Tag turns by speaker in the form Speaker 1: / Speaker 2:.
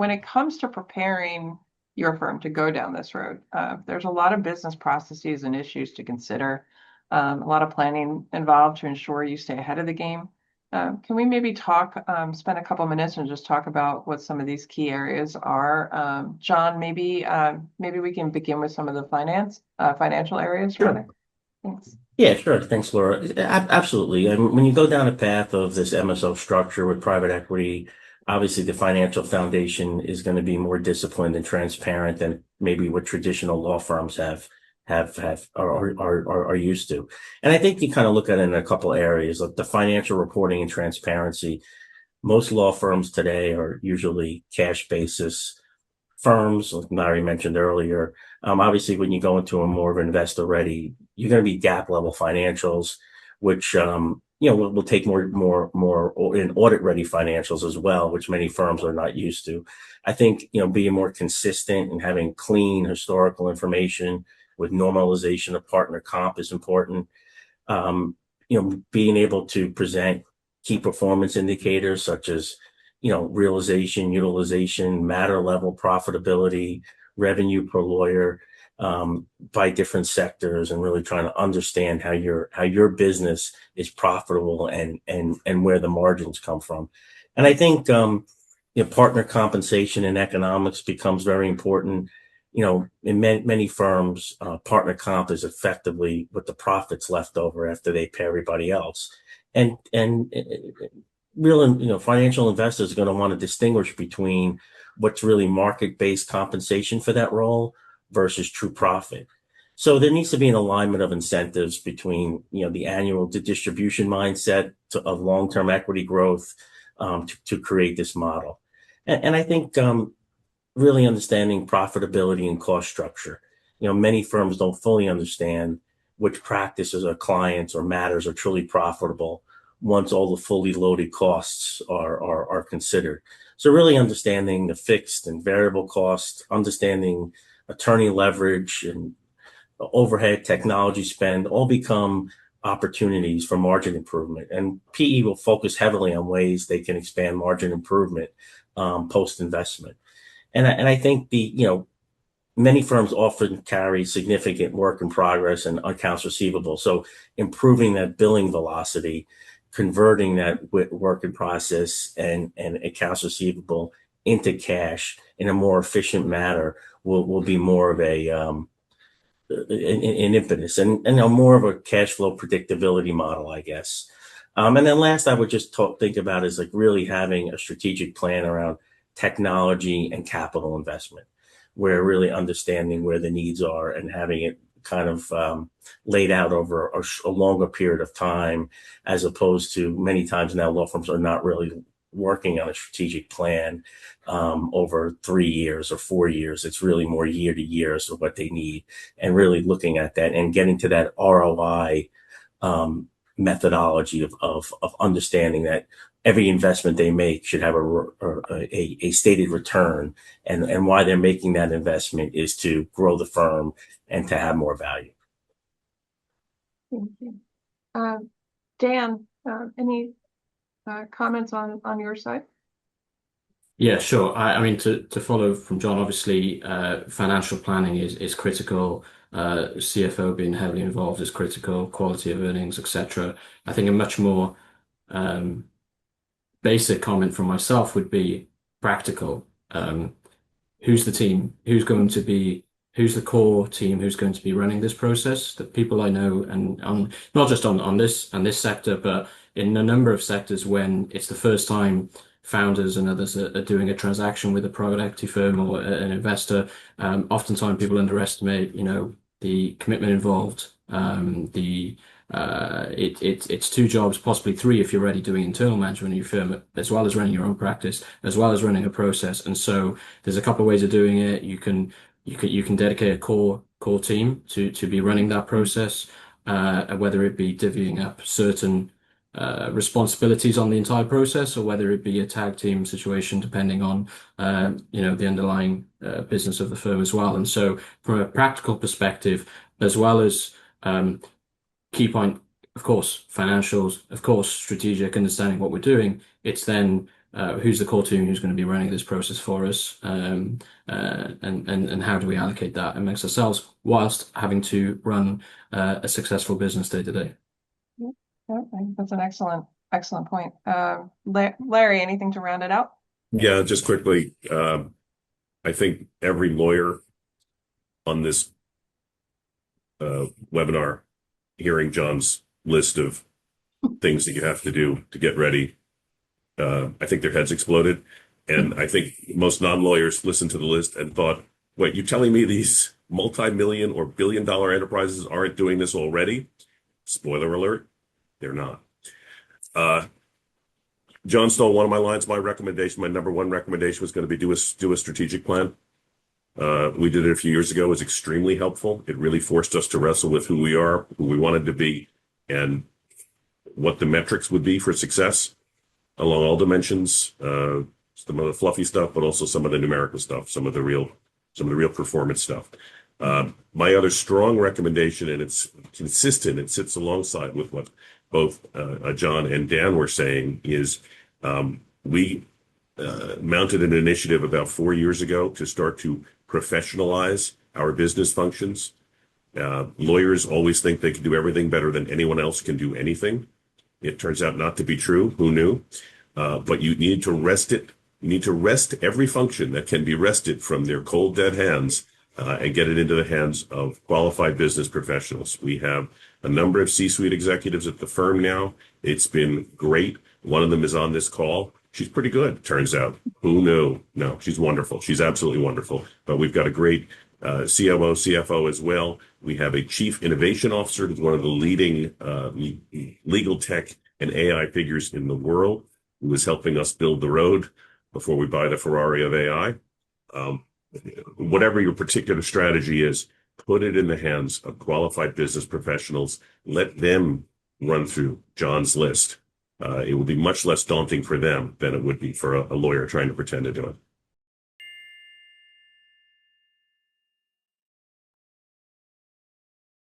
Speaker 1: when it comes to preparing your firm to go down this road, there's a lot of business processes and issues to consider, a lot of planning involved to ensure you stay ahead of the game. Can we maybe spend a couple minutes and just talk about what some of these key areas are? John, maybe we can begin with some of the financial areas
Speaker 2: Sure.
Speaker 1: rather. Thanks.
Speaker 2: Yeah, sure. Thanks, Laura. Absolutely. And when you go down a path of this MSO structure with private equity, obviously the financial foundation is going to be more disciplined and transparent than maybe what traditional law firms are used to. And I think you kind of look at it in a couple areas, like the financial reporting and transparency. Most law firms today are usually cash basis firms, like Larry mentioned earlier. Obviously, when you go into a more of investor ready, you're going to be GAAP level financials, which will take more in audit ready financials as well, which many firms are not used to. I think being more consistent and having clean historical information with normalization of partner comp is important. Being able to present key performance indicators such as realization, utilization, matter level profitability, revenue per lawyer, by different sectors, and really trying to understand how your business is profitable and where the margins come from. And I think partner compensation and economics becomes very important. In many firms, partner comp is effectively what the profits left over after they pay everybody else. And real, financial investors are going to want to distinguish between what's really market-based compensation for that role versus true profit. So there needs to be an alignment of incentives between, the distribution mindset of long-term equity growth, to create this model. And I think really understanding profitability and cost structure. Many firms don't fully understand which practices or clients or matters are truly profitable once all the fully loaded costs are considered. So really understanding the fixed and variable costs, understanding attorney leverage and overhead technology spend all become opportunities for margin improvement. And PE will focus heavily on ways they can expand margin improvement post investment. And I think many firms often carry significant work in progress and accounts receivable. So improving that billing velocity, converting that work in process and accounts receivable into cash in a more efficient manner will be more of an impetus and more of a cash flow predictability model, I guess. And then last, I would just think about is like really having a strategic plan around technology and capital investment, where really understanding where the needs are and having it kind of laid out over a longer period of time, as opposed to many times now law firms are not really working on a strategic plan over 3 years or 4 years. It's really more year to year as to what they need, and really looking at that and getting to that ROI methodology of understanding that every investment they make should have a stated return, and why they're making that investment is to grow the firm and to have more value.
Speaker 1: Thank you. Dan, any comments on your side?
Speaker 3: Yeah, sure. I mean, to follow from John, obviously, financial planning is critical. CFO being heavily involved is critical. Quality of earnings, etc. I think a much more basic comment from myself would be practical. Who's the team? Who's the core team? Who's going to be running this process? The people I know, and not just on this sector, but in a number of sectors, when it's the first time founders and others are doing a transaction with a private equity firm or an investor, oftentimes people underestimate, the commitment involved. It's 2 jobs, possibly 3 if you're already doing internal management in your firm, as well as running your own practice, as well as running a process. And so there's a couple of ways of doing it. You can dedicate a core team to be running that process, whether it be divvying up certain responsibilities on the entire process, or whether it be a tag team situation, depending on the underlying business of the firm as well. And so from a practical perspective, as well as key point, of course, financials, of course, strategic, understanding what we're doing, it's then who's the core team who's going to be running this process for us, and how do we allocate that amongst ourselves whilst having to run a successful business day to day.
Speaker 1: Okay, that's an excellent point. Larry, anything to round it out?
Speaker 4: Yeah, just quickly, I think every lawyer on this webinar hearing John's list of things that you have to do to get ready, I think their heads exploded. And I think most non-lawyers listened to the list and thought, wait, you telling me these multi-million or billion-dollar enterprises aren't doing this already? Spoiler alert, they're not. John stole one of my lines. My number one recommendation was going to be do a strategic plan. We did it a few years ago. It was extremely helpful. It really forced us to wrestle with who we are, who we wanted to be, and what the metrics would be for success along all dimensions. Some of the fluffy stuff, but also some of the numerical stuff, some of the real performance stuff. My other strong recommendation, and it's consistent, it sits alongside with what both John and Dan were saying, is we mounted an initiative about 4 years ago to start to professionalize our business functions. Lawyers always think they can do everything better than anyone else can do anything. It turns out not to be true. Who knew? But you need to rest it. You need to rest every function that can be wrested from their cold, dead hands and get it into the hands of qualified business professionals. We have a number of C-suite executives at the firm now. It's been great. One of them is on this call. She's pretty good, turns out. Who knew? No, she's wonderful. She's absolutely wonderful. But we've got a great COO, CFO as well. We have a chief innovation officer who's one of the leading legal tech and AI figures in the world, who is helping us build the road before we buy the Ferrari of AI. Whatever your particular strategy is, put it in the hands of qualified business professionals. Let them run through John's list. It will be much less daunting for them than it would be for a lawyer trying to pretend to do it.